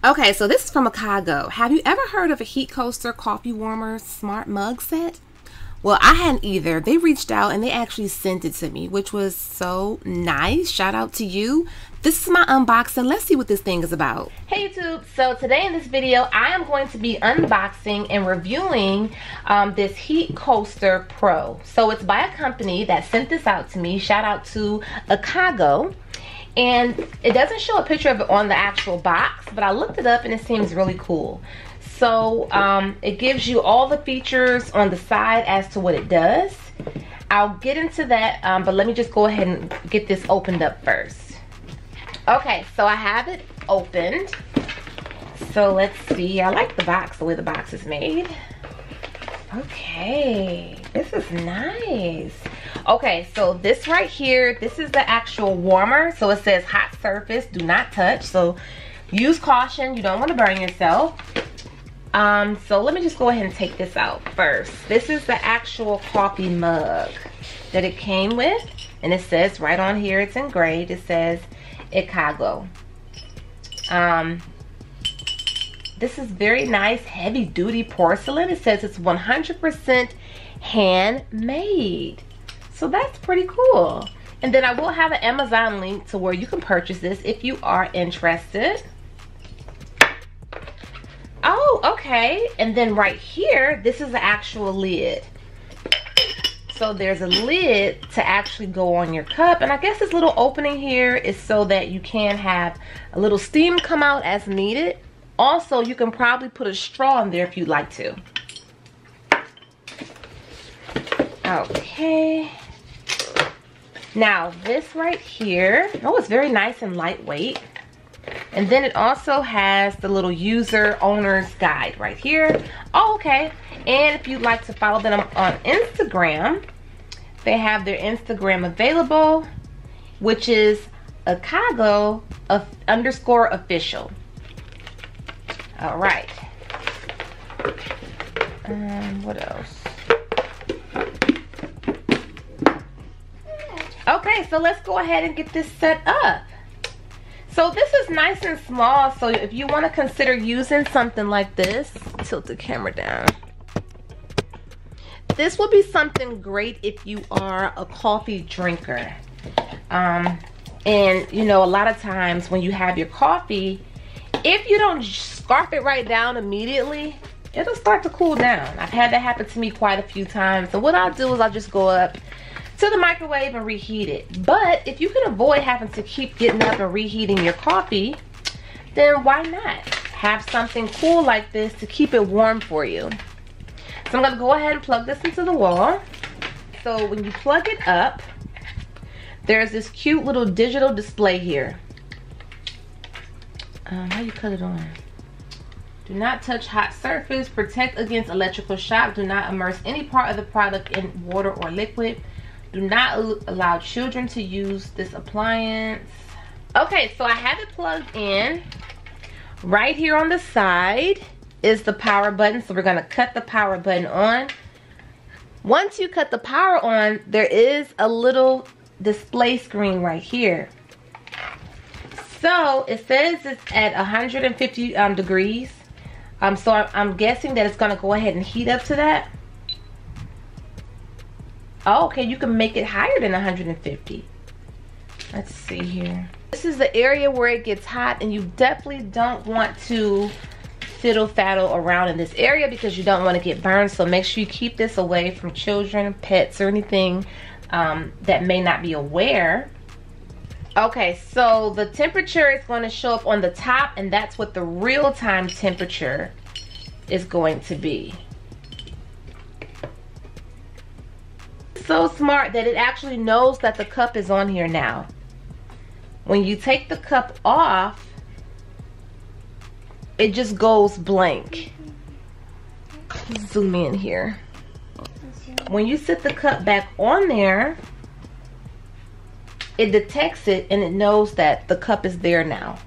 Okay, so this is from Ikago. Have you ever heard of a heat coaster, coffee warmer, smart mug set? Well, I hadn't either. They reached out and they actually sent it to me, which was so nice. Shout out to you. This is my unboxing. Let's see what this thing is about. Hey YouTube, so today in this video, I am going to be unboxing and reviewing this Heat Coaster Pro. So it's by a company that sent this out to me. Shout out to Ikago. And it doesn't show a picture of it on the actual box, but I looked it up and it seems really cool. So it gives you all the features on the side as to what it does. I'll get into that, but let me just go ahead and get this opened up first. Okay, so I have it opened. So let's see. I like the box, the way the box is made. Okay, this is nice. Okay, so this right here, this is the actual warmer. So it says hot surface, do not touch. So use caution, you don't want to burn yourself. So let me just go ahead and take this out first. This is the actual coffee mug that it came with. And it says right on here, it's engraved, it says Ikago. This is very nice, heavy duty porcelain. It says it's 100% handmade. So that's pretty cool. And then I will have an Amazon link to where you can purchase this if you are interested. Oh, okay. And then right here, this is the actual lid. So there's a lid to actually go on your cup. And I guess this little opening here is so that you can have a little steam come out as needed. Also, you can probably put a straw in there if you'd like to. Okay. Now, this right here, oh, it's very nice and lightweight. And then it also has the little user owner's guide right here. Oh, okay. And if you'd like to follow them on Instagram, they have their Instagram available, which is Ikago _official. All right. What else? Okay, so let's go ahead and get this set up. So this is nice and small, so if you want to consider using something like this, tilt the camera down. This would be something great if you are a coffee drinker. And you know, a lot of times when you have your coffee, if you don't scarf it right down immediately, it'll start to cool down. I've had that happen to me quite a few times. So what I'll do is I'll just go up to the microwave and reheat it. But if you can avoid having to keep getting up and reheating your coffee, then why not have something cool like this to keep it warm for you? So I'm gonna go ahead and plug this into the wall. So when you plug it up, there's this cute little digital display here. How you cut it on? Do not touch hot surface. Protect against electrical shock. Do not immerse any part of the product in water or liquid. Do not allow children to use this appliance. Okay, so I have it plugged in. Right here on the side is the power button. So we're gonna cut the power button on. Once you cut the power on, there is a little display screen right here. So it says it's at 150 degrees. So I'm guessing that it's gonna go ahead and heat up to that. Oh, okay, you can make it higher than 150. Let's see here. This is the area where it gets hot, and you definitely don't want to fiddle-faddle around in this area because you don't want to get burned. So make sure you keep this away from children, pets, or anything that may not be aware. Okay, so the temperature is going to show up on the top, and that's what the real-time temperature is going to be. So smart that it actually knows that the cup is on here now. When you take the cup off, it just goes blank. Zoom in here. When you set the cup back on there, it detects it and it knows that the cup is there now.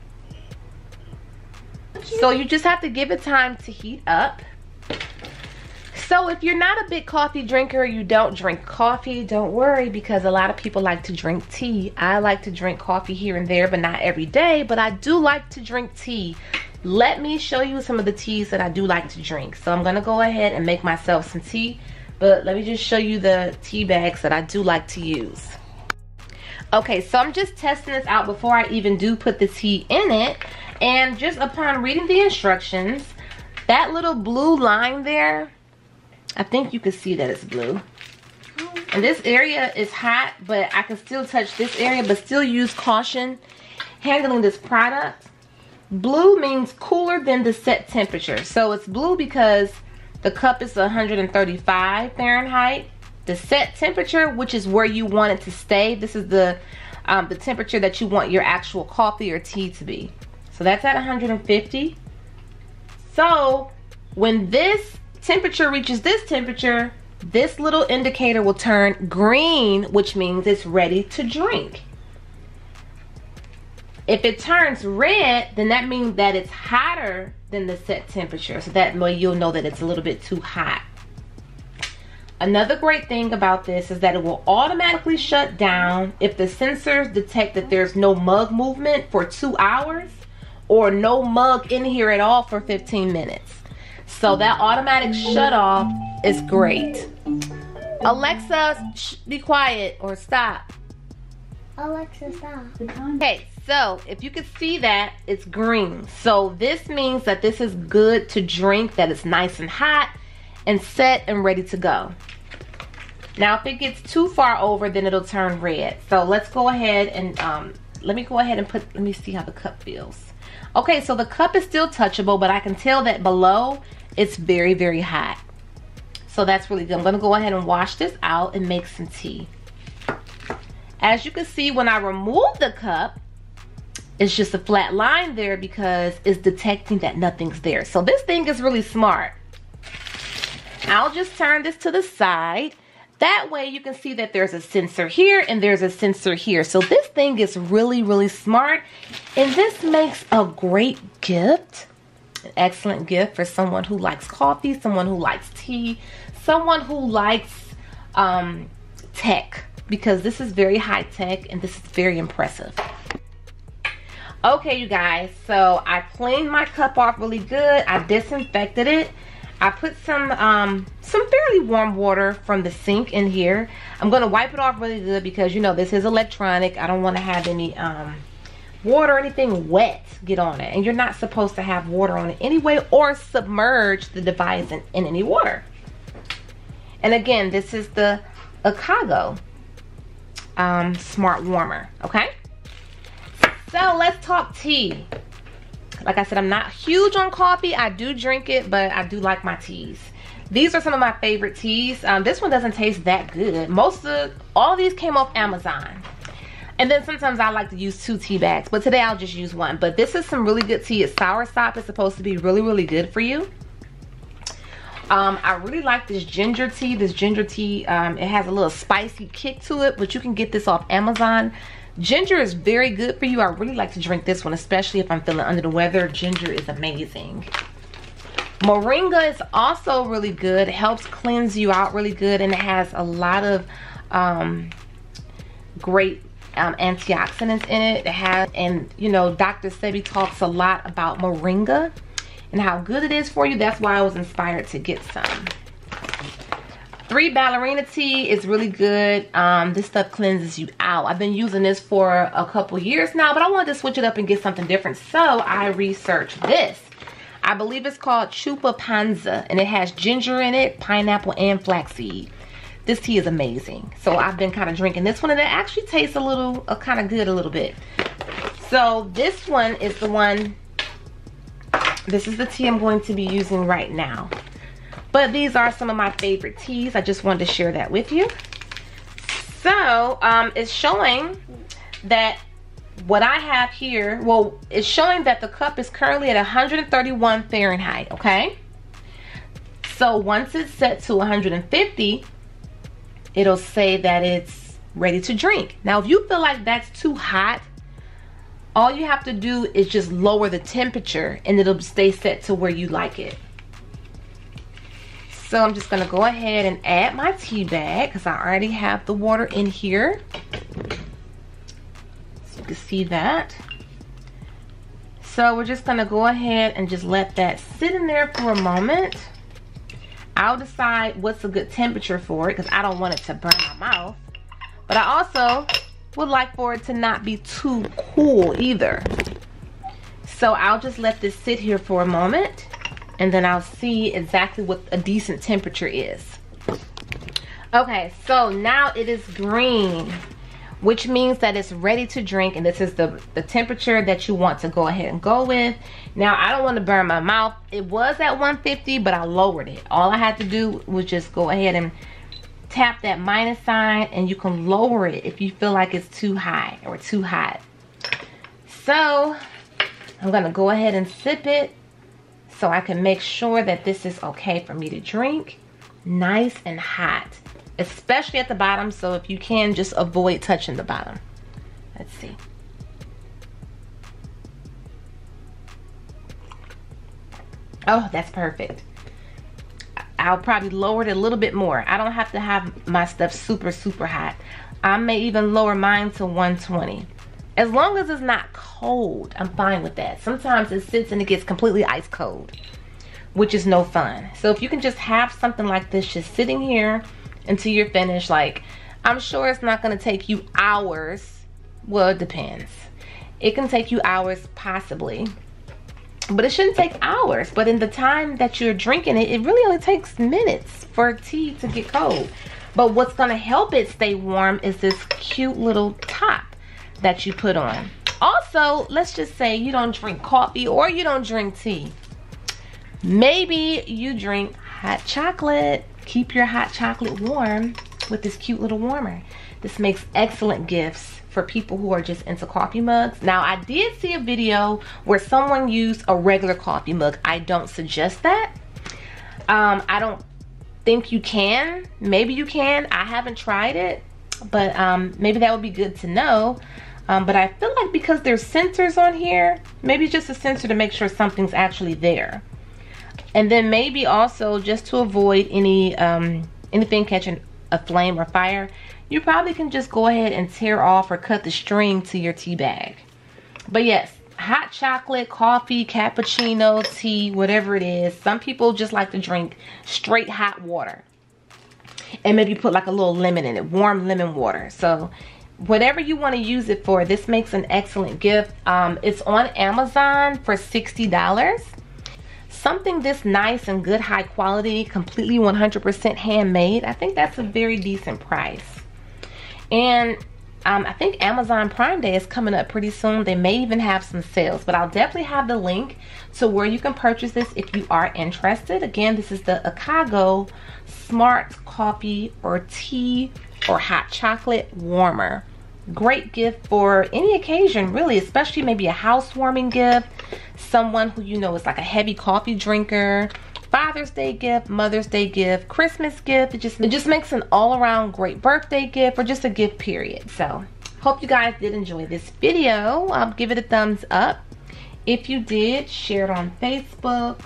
So you just have to give it time to heat up. So if you're not a big coffee drinker, you don't drink coffee, don't worry, because a lot of people like to drink tea. I like to drink coffee here and there, but not every day, but I do like to drink tea. Let me show you some of the teas that I do like to drink. So I'm gonna go ahead and make myself some tea, but let me just show you the tea bags that I do like to use. Okay, so I'm just testing this out before I even do put the tea in it, and just upon reading the instructions, that little blue line there, I think you can see that it's blue. And this area is hot, but I can still touch this area, but still use caution handling this product. Blue means cooler than the set temperature. So it's blue because the cup is 135 Fahrenheit. The set temperature, which is where you want it to stay, this is the temperature that you want your actual coffee or tea to be. So that's at 150. So when this temperature reaches this temperature, this little indicator will turn green, which means it's ready to drink. If it turns red, then that means that it's hotter than the set temperature. So that way you'll know that it's a little bit too hot. Another great thing about this is that it will automatically shut down if the sensors detect that there's no mug movement for 2 hours or no mug in here at all for 15 minutes. So that automatic shut off is great. Alexa, be quiet or stop. Alexa, stop. Okay, so if you can see that, it's green. So this means that this is good to drink, that it's nice and hot and set and ready to go. Now if it gets too far over, then it'll turn red. So let's go ahead and let me see how the cup feels. Okay, so the cup is still touchable, but I can tell that below it's very, very hot. So that's really good. I'm gonna go ahead and wash this out and make some tea. As you can see, when I remove the cup, it's just a flat line there because it's detecting that nothing's there. So this thing is really smart. I'll just turn this to the side. That way you can see that there's a sensor here and there's a sensor here. So this thing is really, really smart. And this makes a great gift. An excellent gift for someone who likes coffee, someone who likes tea, someone who likes tech, because this is very high tech and this is very impressive. Okay, you guys, so I cleaned my cup off really good. I disinfected it. I put some fairly warm water from the sink in here. I'm gonna wipe it off really good because, you know, this is electronic. I don't want to have any water or anything wet get on it, and you're not supposed to have water on it anyway or submerge the device in any water. And again, this is the Ikago smart warmer. Okay, so let's talk tea. Like I said, I'm not huge on coffee. I do drink it, but I do like my teas. These are some of my favorite teas. This one doesn't taste that good. All these came off Amazon. And then sometimes I like to use 2 tea bags, but today I'll just use 1. But this is some really good tea. It's soursop. It's supposed to be really, really good for you. I really like this ginger tea. This ginger tea, it has a little spicy kick to it, but you can get this off Amazon. Ginger is very good for you. I really like to drink this one, especially if I'm feeling under the weather. Ginger is amazing. Moringa is also really good. It helps cleanse you out really good, and it has a lot of great antioxidants in it. It has, and you know, Dr. Sebi talks a lot about moringa and how good it is for you. That's why I was inspired to get some. 3 ballerina tea is really good. This stuff cleanses you out. I've been using this for a couple years now, but I wanted to switch it up and get something different, so I researched this. I believe it's called Chupa Panza, and it has ginger in it, pineapple, and flaxseed. This tea is amazing. So I've been kind of drinking this one, and it actually tastes a little, kind of good a little bit. So this one is the one, this is the tea I'm going to be using right now. But these are some of my favorite teas. I just wanted to share that with you. So it's showing that what I have here, well, it's showing that the cup is currently at 131 Fahrenheit, okay? So once it's set to 150, it'll say that it's ready to drink. Now, if you feel like that's too hot, all you have to do is just lower the temperature and it'll stay set to where you like it. So I'm just going to go ahead and add my tea bag because I already have the water in here. So you can see that. So we're just going to go ahead and just let that sit in there for a moment. I'll decide what's a good temperature for it because I don't want it to burn my mouth. But I also would like for it to not be too cool either. So I'll just let this sit here for a moment, and then I'll see exactly what a decent temperature is. Okay, so now it is green, which means that it's ready to drink, and this is the temperature that you want to go ahead and go with. Now, I don't want to burn my mouth. It was at 150, but I lowered it. All I had to do was just go ahead and tap that minus sign, and you can lower it if you feel like it's too high or too hot. So I'm gonna go ahead and sip it so I can make sure that this is okay for me to drink. Nice and hot, especially at the bottom, so if you can, just avoid touching the bottom. Let's see. Oh, that's perfect. I'll probably lower it a little bit more. I don't have to have my stuff super, super hot. I may even lower mine to 120. As long as it's not cold, I'm fine with that. Sometimes it sits and it gets completely ice cold, which is no fun. So if you can just have something like this just sitting here until you're finished, like, I'm sure it's not gonna take you hours. Well, it depends. It can take you hours possibly, but it shouldn't take hours. But in the time that you're drinking it, it really only takes minutes for tea to get cold. But what's gonna help it stay warm is this cute little top that you put on. Also, let's just say you don't drink coffee or you don't drink tea. Maybe you drink hot chocolate. Keep your hot chocolate warm with this cute little warmer. This makes excellent gifts for people who are just into coffee mugs. Now, I did see a video where someone used a regular coffee mug. I don't suggest that. I don't think you can. Maybe you can. I haven't tried it, but maybe that would be good to know. But I feel like because there's sensors on here, maybe just a sensor to make sure something's actually there. And then maybe also just to avoid any anything catching a flame or fire, you probably can just go ahead and tear off or cut the string to your tea bag. But yes, hot chocolate, coffee, cappuccino, tea, whatever it is. Some people just like to drink straight hot water. And maybe put like a little lemon in it, warm lemon water. So whatever you want to use it for, this makes an excellent gift. It's on Amazon for $60. Something this nice and good, high quality, completely 100% handmade, I think that's a very decent price. And I think Amazon Prime Day is coming up pretty soon. They may even have some sales, but I'll definitely have the link to where you can purchase this if you are interested. Again, this is the Ikago Smart Coffee or Tea or Hot Chocolate Warmer. Great gift for any occasion, really, especially maybe a housewarming gift, someone who you know is like a heavy coffee drinker, Father's Day gift, Mother's Day gift, Christmas gift. It just makes an all-around great birthday gift or just a gift period. So hope you guys did enjoy this video. Give it a thumbs up. If you did, share it on Facebook.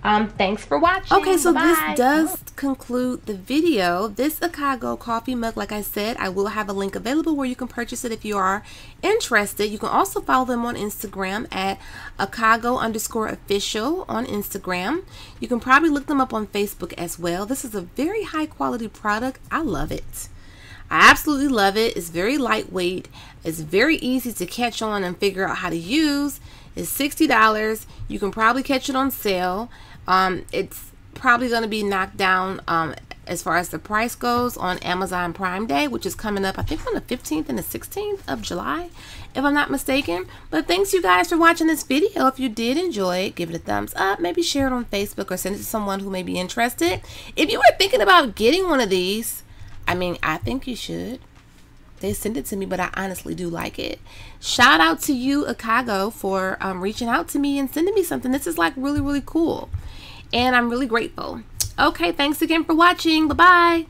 Thanks for watching. Okay, so Bye-bye. this does conclude the video. This Ikago coffee mug, like I said, I will have a link available where you can purchase it if you are interested. You can also follow them on Instagram at Ikago_official on Instagram. You can probably look them up on Facebook as well. This is a very high quality product. I love it. I absolutely love it. It's very lightweight. It's very easy to catch on and figure out how to use. It's $60. You can probably catch it on sale. It's probably going to be knocked down as far as the price goes on Amazon Prime Day, which is coming up, I think, on the 15th and the 16th of July, if I'm not mistaken. But thanks you guys for watching this video. If you did enjoy it, give it a thumbs up. Maybe share it on Facebook or send it to someone who may be interested. If you were thinking about getting one of these, I mean, I think you should. They sent it to me, but I honestly do like it. Shout out to you, Ikago, for reaching out to me and sending me something. This is like really, really cool. And I'm really grateful. Okay, thanks again for watching. Bye-bye.